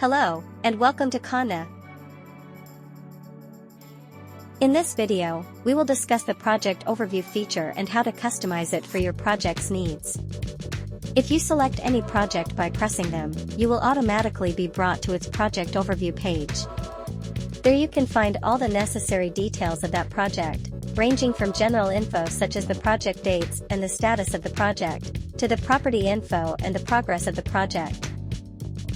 Hello, and welcome to KANNA. In this video, we will discuss the project overview feature and how to customize it for your project's needs. If you select any project by pressing them, you will automatically be brought to its project overview page. There you can find all the necessary details of that project, ranging from general info such as the project dates and the status of the project, to the property info and the progress of the project.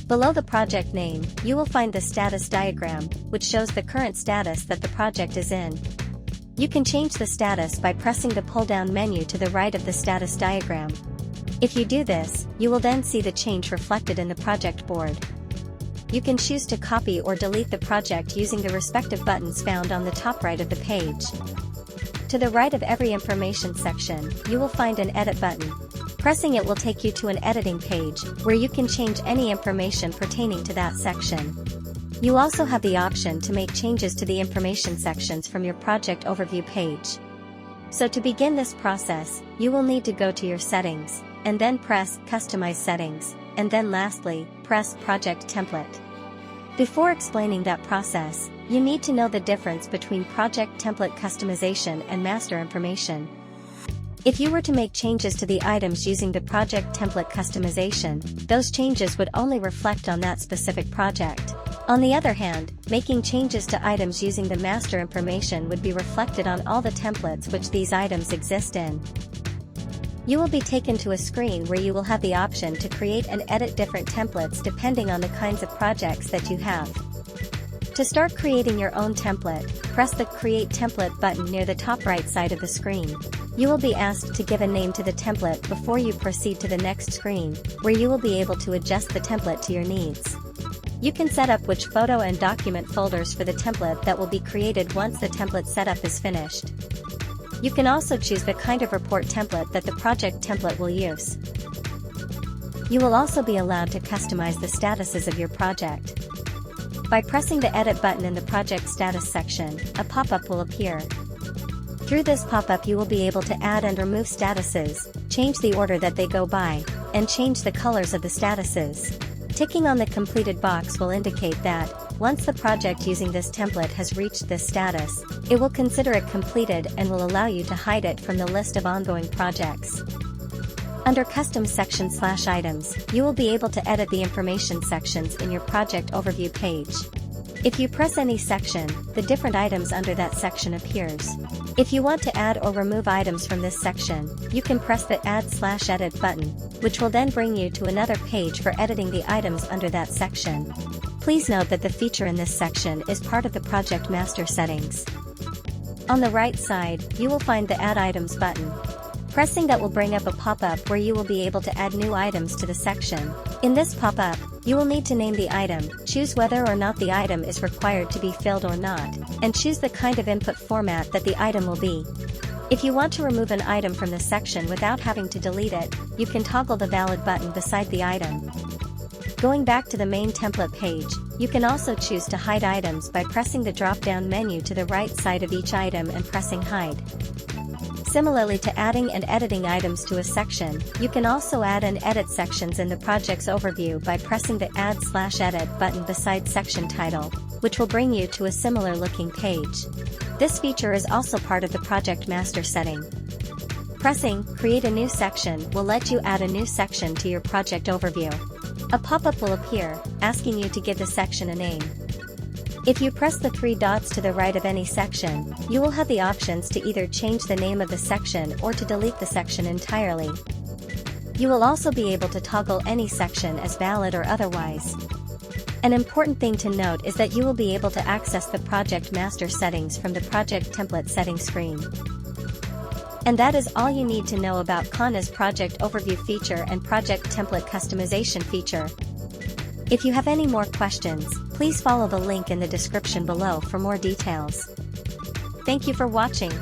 Below the project name, you will find the status diagram, which shows the current status that the project is in. You can change the status by pressing the pull-down menu to the right of the status diagram. If you do this, you will then see the change reflected in the project board. You can choose to copy or delete the project using the respective buttons found on the top right of the page. To the right of every information section, you will find an edit button. Pressing it will take you to an editing page, where you can change any information pertaining to that section. You also have the option to make changes to the information sections from your project overview page. So to begin this process, you will need to go to your settings, and then press Customize Settings, and then lastly, press Project Template. Before explaining that process, you need to know the difference between project template customization and master information. If you were to make changes to the items using the project template customization, those changes would only reflect on that specific project. On the other hand, making changes to items using the master information would be reflected on all the templates which these items exist in. You will be taken to a screen where you will have the option to create and edit different templates depending on the kinds of projects that you have. To start creating your own template, press the Create Template button near the top right side of the screen. You will be asked to give a name to the template before you proceed to the next screen, where you will be able to adjust the template to your needs. You can set up which photo and document folders for the template that will be created once the template setup is finished. You can also choose the kind of report template that the project template will use. You will also be allowed to customize the statuses of your project. By pressing the Edit button in the Project Status section, a pop-up will appear. Through this pop-up you will be able to add and remove statuses, change the order that they go by, and change the colors of the statuses. Ticking on the completed box will indicate that, once the project using this template has reached this status, it will consider it completed and will allow you to hide it from the list of ongoing projects. Under Custom Section/Items, you will be able to edit the information sections in your project overview page. If you press any section, the different items under that section appears. If you want to add or remove items from this section, you can press the Add/Edit button, which will then bring you to another page for editing the items under that section. Please note that the feature in this section is part of the Project Master settings. On the right side, you will find the Add Items button. Pressing that will bring up a pop-up where you will be able to add new items to the section. In this pop-up, you will need to name the item, choose whether or not the item is required to be filled or not, and choose the kind of input format that the item will be. If you want to remove an item from the section without having to delete it, you can toggle the Valid button beside the item. Going back to the main template page, you can also choose to hide items by pressing the drop-down menu to the right side of each item and pressing Hide. Similarly to adding and editing items to a section, you can also add and edit sections in the project's overview by pressing the Add/Edit button beside section title, which will bring you to a similar looking page. This feature is also part of the Project Master setting. Pressing Create a New Section will let you add a new section to your project overview. A pop-up will appear, asking you to give the section a name. If you press the three dots to the right of any section, you will have the options to either change the name of the section or to delete the section entirely. You will also be able to toggle any section as valid or otherwise. An important thing to note is that you will be able to access the Project Master settings from the Project Template settings screen. And that is all you need to know about KANNA's Project Overview feature and Project Template Customization feature. If you have any more questions, please follow the link in the description below for more details. Thank you for watching.